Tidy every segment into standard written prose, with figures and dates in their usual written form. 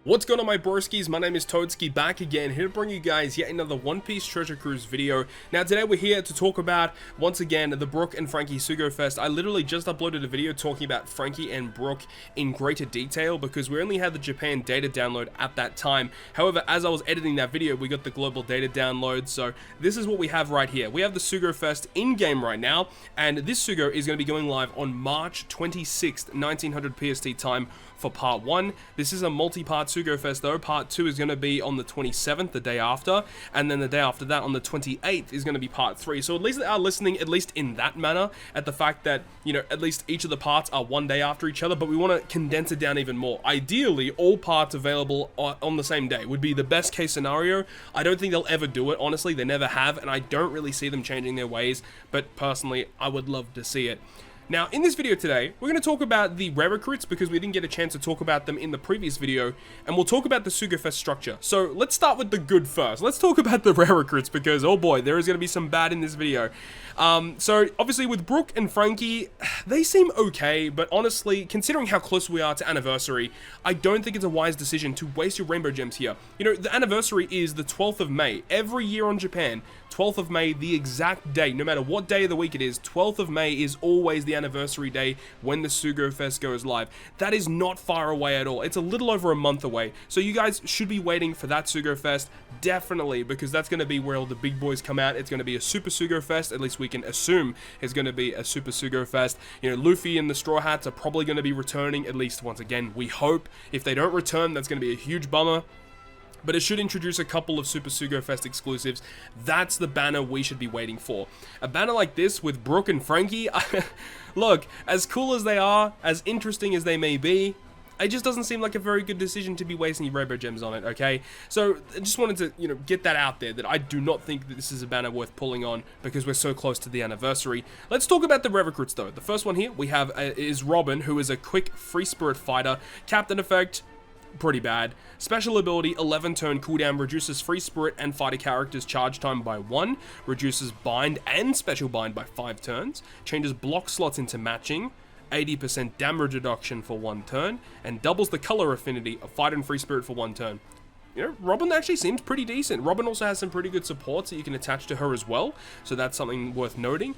What's going on, my broskies? My name is Toadskii, back again, here to bring you guys yet another One Piece Treasure Cruise video. Now today we're here to talk about, once again, the Brook and Franky Sugo-Fest. I literally just uploaded a video talking about Franky and Brook in greater detail because we only had the Japan data download at that time. However, as I was editing that video, we got the global data download, so this is what we have right here. We have the Sugo-Fest in-game right now, and this Sugo is going to be going live on March 26th, 1900 PST time for part 1. This is a multi-part Sugo-Fest though. Part 2 is going to be on the 27th, the day after, and then the day after that on the 28th is going to be part 3. So at least they are listening, at least in that manner, at the fact that, you know, at least each of the parts are one day after each other, but we want to condense it down even more. Ideally, all parts available on the same day would be the best case scenario. I don't think they'll ever do it, honestly. They never have, and I don't really see them changing their ways, but personally, I would love to see it. Now, in this video today, we're going to talk about the rare recruits because we didn't get a chance to talk about them in the previous video, and we'll talk about the Sugo-Fest structure. So, let's start with the good first. Let's talk about the rare recruits because, oh boy, there is going to be some bad in this video. So, obviously, with Brook and Franky, they seem okay, but honestly, considering how close we are to anniversary, I don't think it's a wise decision to waste your rainbow gems here. You know, the anniversary is the 12th of May. Every year on Japan, 12th of May, the exact day, no matter what day of the week it is, 12th of May is always the anniversary day when the Sugo-Fest goes live. That is not far away at all. It's a little over a month away. So you guys should be waiting for that Sugo-Fest, definitely, because that's going to be where all the big boys come out. It's going to be a Super Sugo-Fest, at least we can assume it's going to be a Super Sugo-Fest. You know, Luffy and the Straw Hats are probably going to be returning, at least once again, we hope. If they don't return, that's going to be a huge bummer. But it should introduce a couple of Super Sugo-Fest exclusives. That's the banner we should be waiting for. A banner like this with Brook and Franky, look, as cool as they are, as interesting as they may be, it just doesn't seem like a very good decision to be wasting your rainbow gems on it, okay? So, I just wanted to, you know, get that out there, that I do not think that this is a banner worth pulling on because we're so close to the anniversary. Let's talk about the rare recruits, though. The first one here we have is Robin, who is a quick free spirit fighter. Captain effect, pretty bad. Special ability, 11 turn cooldown, reduces free spirit and fighter characters charge time by 1, reduces bind and special bind by 5 turns, changes block slots into matching, 80% damage reduction for 1 turn, and doubles the color affinity of fighter and free spirit for 1 turn. You know, Robin actually seems pretty decent. Robin also has some pretty good supports that you can attach to her as well, so that's something worth noting.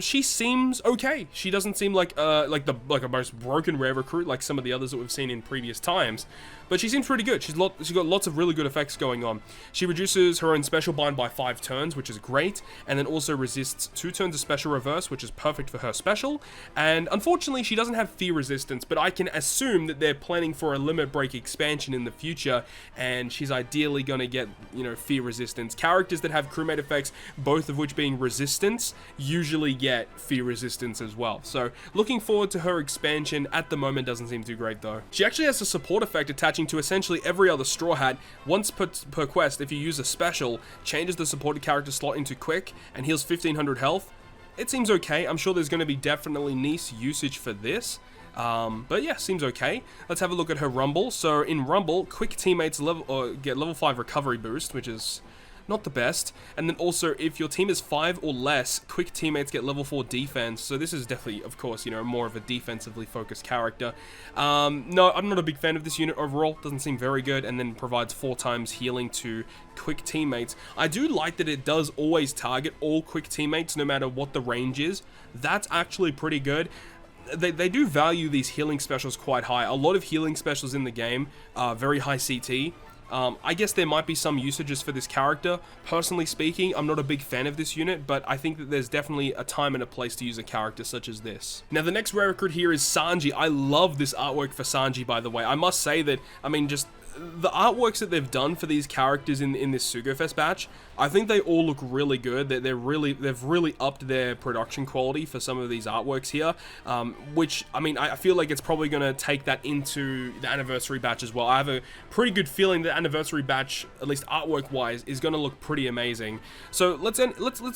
She seems okay. She doesn't seem like a most broken rare recruit like some of the others that we've seen in previous times, but she seems pretty good. She's got lots of really good effects going on. She reduces her own special bind by 5 turns, which is great, and then also resists 2 turns of special reverse, which is perfect for her special. And unfortunately, she doesn't have fear resistance, but I can assume that they're planning for a limit break expansion in the future, and she's ideally going to get, you know, fear resistance. Characters that have crewmate effects, both of which being resistance, usually get fear resistance as well. So looking forward to her expansion. At the moment, doesn't seem too great though. She actually has a support effect attaching to essentially every other Straw Hat. Once per quest, if you use a special, changes the supported character slot into quick and heals 1500 health. It seems okay. I'm sure there's going to be definitely niche usage for this. But yeah, seems okay. Let's have a look at her Rumble. So in Rumble, quick teammates get level 5 recovery boost, which is not the best. And then also, if your team is 5 or less, quick teammates get level 4 defense. So this is definitely, of course, you know, more of a defensively focused character. No, I'm not a big fan of this unit overall. Doesn't seem very good. And then provides 4 times healing to quick teammates. I do like that it does always target all quick teammates, no matter what the range is. That's actually pretty good. They do value these healing specials quite high. A lot of healing specials in the game are very high CT. I guess there might be some usages for this character. Personally speaking, I'm not a big fan of this unit, but I think that there's definitely a time and a place to use a character such as this. Now, the next rare recruit here is Sanji. I love this artwork for Sanji, by the way. I must say that, I mean, just the artworks that they've done for these characters in this Sugo-Fest batch, I think they all look really good. They've really upped their production quality for some of these artworks here, which, I mean, I feel like it's probably going to take that into the anniversary batch as well. I have a pretty good feeling the anniversary batch, at least artwork-wise, is going to look pretty amazing. So let's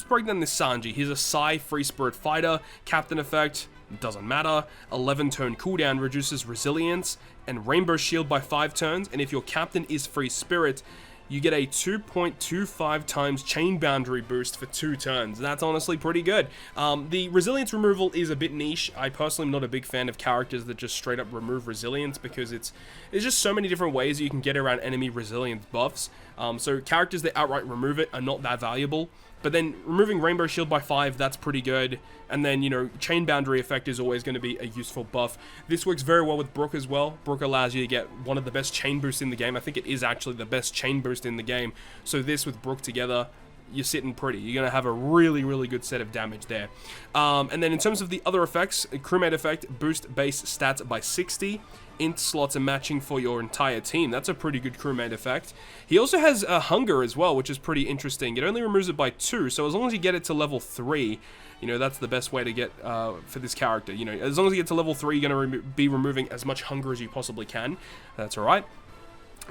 break down this Sanji. He's a Psy free spirit fighter, captain effect. Doesn't matter. 11 turn cooldown, reduces resilience and rainbow shield by 5 turns, and if your captain is free spirit, you get a 2.25 times chain boundary boost for 2 turns. That's honestly pretty good. The resilience removal is a bit niche. I personally am not a big fan of characters that just straight up remove resilience, because there's just so many different ways you can get around enemy resilience buffs. So characters that outright remove it are not that valuable. But then removing Rainbow Shield by 5, that's pretty good. And then, you know, Chain Boundary effect is always going to be a useful buff. This works very well with Brook as well. Brook allows you to get one of the best chain boosts in the game. I think it is actually the best chain boost in the game. So this with Brook together, you're sitting pretty. You're going to have a really, really good set of damage there. And then in terms of the other effects, Crewmate effect, boost base stats by 60. Int slots are matching for your entire team. That's a pretty good crewmate effect. He also has hunger as well, which is pretty interesting. It only removes it by 2, so as long as you get it to level 3, you know, that's the best way to get for this character. You know, as long as you get to level 3, you're going to be removing as much hunger as you possibly can. That's alright.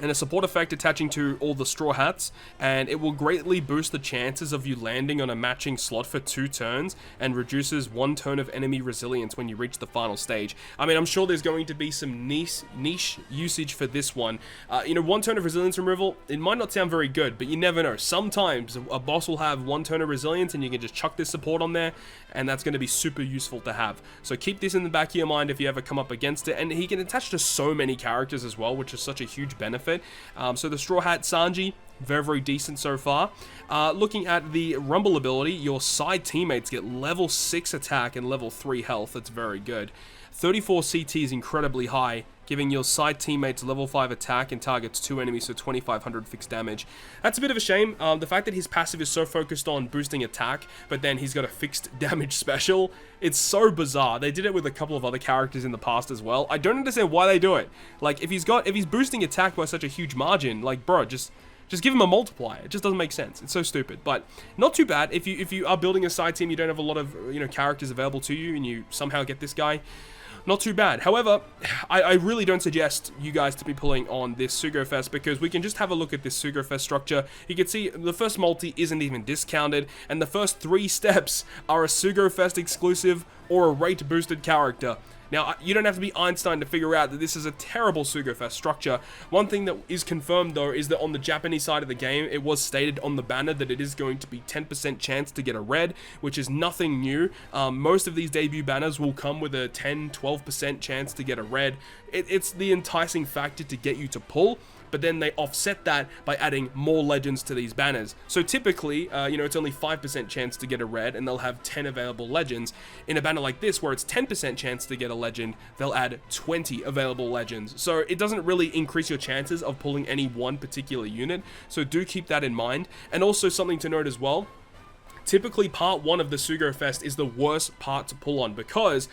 And a support effect attaching to all the straw hats, and it will greatly boost the chances of you landing on a matching slot for 2 turns, and reduces 1 turn of enemy resilience when you reach the final stage. I mean, I'm sure there's going to be some niche usage for this one. You know, 1 turn of resilience removal, it might not sound very good, but you never know. Sometimes a boss will have 1 turn of resilience, and you can just chuck this support on there, and that's going to be super useful to have. So keep this in the back of your mind if you ever come up against it, and he can attach to so many characters as well, which is such a huge benefit. So the Straw Hat Sanji, very, very decent so far. Looking at the Rumble ability, your side teammates get level 6 attack and level 3 health. That's very good. 34 CT is incredibly high, giving your side teammates level 5 attack and targets 2 enemies, so 2500 fixed damage. That's a bit of a shame. The fact that his passive is so focused on boosting attack, but then he's got a fixed damage special, it's so bizarre. They did it with a couple of other characters in the past as well. I don't understand why they do it. Like, if he's boosting attack by such a huge margin, like, bro, just give him a multiplier. It just doesn't make sense. It's so stupid, but not too bad. If you are building a side team, you don't have a lot of, you know, characters available to you, and you somehow get this guy, not too bad. However, I really don't suggest you guys to be pulling on this Sugo-Fest, because we can just have a look at this Sugo-Fest structure. You can see the first multi isn't even discounted, and the first 3 steps are a Sugo-Fest exclusive or a rate boosted character. Now, you don't have to be Einstein to figure out that this is a terrible Sugo-Fest structure. One thing that is confirmed, though, is that on the Japanese side of the game, it was stated on the banner that it is going to be 10% chance to get a red, which is nothing new. Most of these debut banners will come with a 10-12% chance to get a red. It's the enticing factor to get you to pull, but then they offset that by adding more legends to these banners. So typically, you know, it's only 5% chance to get a red, and they'll have 10 available legends. In a banner like this, where it's 10% chance to get a legend, they'll add 20 available legends. So it doesn't really increase your chances of pulling any one particular unit, so do keep that in mind. And also something to note as well, typically part 1 of the Sugo-Fest is the worst part to pull on, because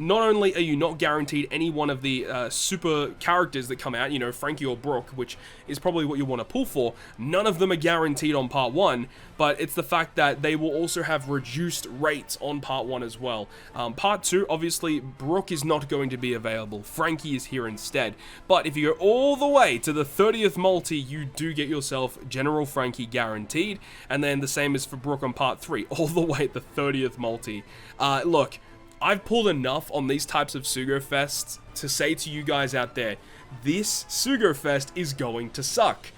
not only are you not guaranteed any one of the super characters that come out, you know, Franky or Brook, which is probably what you want to pull for, none of them are guaranteed on part 1, but it's the fact that they will also have reduced rates on part 1 as well. Part 2, obviously, Brook is not going to be available. Franky is here instead. But if you go all the way to the 30th multi, you do get yourself General Franky guaranteed, and then the same is for Brook on part 3, all the way at the 30th multi. Look, I've pulled enough on these types of Sugo-Fests to say to you guys out there, this Sugo-Fest is going to suck.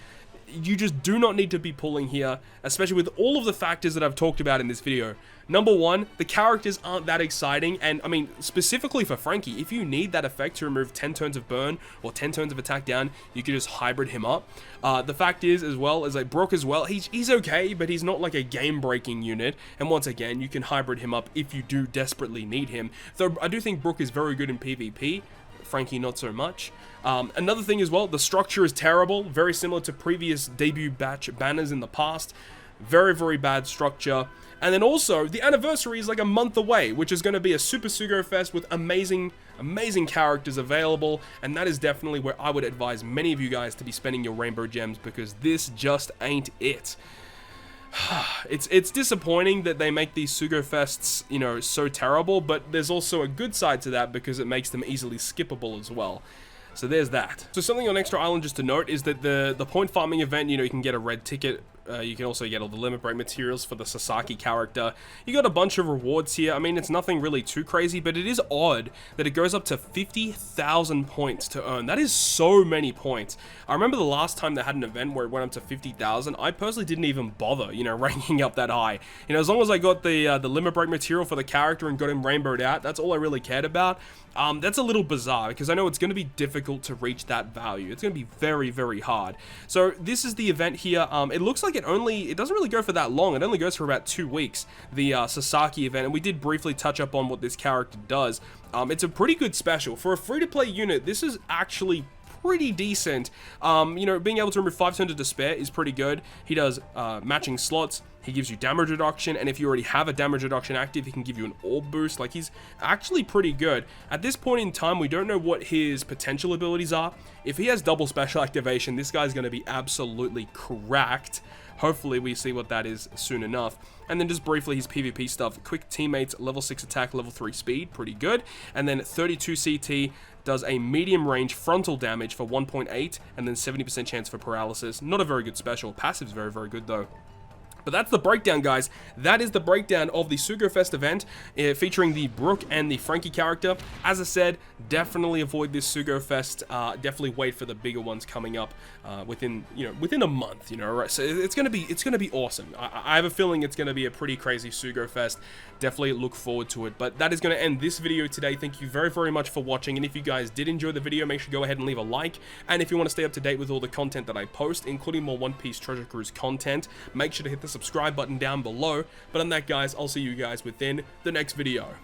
You just do not need to be pulling here, especially with all of the factors that I've talked about in this video. Number 1, the characters aren't that exciting, and I mean, specifically for Franky, if you need that effect to remove 10 turns of burn or 10 turns of attack down, you can just hybrid him up. The fact is, as well, as like Brook as well, he's okay, but he's not like a game-breaking unit, and once again, you can hybrid him up if you do desperately need him. Though I do think Brook is very good in PvP, Franky not so much. Another thing as well, the structure is terrible, very similar to previous debut batch banners in the past. Very, very bad structure. And then also, the anniversary is like a month away, which is going to be a Super Sugo-Fest with amazing characters available, and that is definitely where I would advise many of you guys to be spending your rainbow gems, because this just ain't it. It's disappointing that they make these Sugo-Fests, you know, so terrible, but there's also a good side to that, because it makes them easily skippable as well. So there's that. So something on Extra Island just to note is that the point farming event, you know, you can get a red ticket You can also get all the limit break materials for the Sasaki character. You got a bunch of rewards here. I mean, it's nothing really too crazy, but it is odd that it goes up to 50,000 points to earn. That is so many points. I remember the last time they had an event where it went up to 50,000. I personally didn't even bother, you know, ranking up that high. You know, as long as I got the limit break material for the character and got him rainbowed out, that's all I really cared about. That's a little bizarre because I know it's going to be difficult to reach that value. It's going to be very, very hard. So this is the event here. It looks like it doesn't really go for that long. It only goes for about 2 weeks, the Sasaki event, and we did briefly touch up on what this character does. It's a pretty good special. For a free-to-play unit, this is actually pretty decent. You know, being able to remove 5 turns of despair is pretty good. He does matching slots. He gives you damage reduction, and if you already have a damage reduction active, he can give you an orb boost. Like, he's actually pretty good. At this point in time, we don't know what his potential abilities are. If he has double special activation, this guy's going to be absolutely cracked. Hopefully, we see what that is soon enough. And then just briefly, his PvP stuff. Quick teammates, level 6 attack, level 3 speed, pretty good. And then 32 CT does a medium range frontal damage for 1.8, and then 70% chance for paralysis. Not a very good special. Passive's very, very good, though. But that's the breakdown, guys. That is the breakdown of the Sugo-Fest event featuring the Brook and the Franky character. As I said, definitely avoid this Sugo-Fest. Definitely wait for the bigger ones coming up within a month. You know, right? So it's gonna be awesome. I have a feeling it's gonna be a pretty crazy Sugo-Fest. Definitely look forward to it. But that is going to end this video today. Thank you very, very much for watching. And if you guys did enjoy the video, make sure to go ahead and leave a like. And if you want to stay up to date with all the content that I post, including more One Piece Treasure Cruise content, make sure to hit the subscribe button down below. But on that, guys, I'll see you guys within the next video.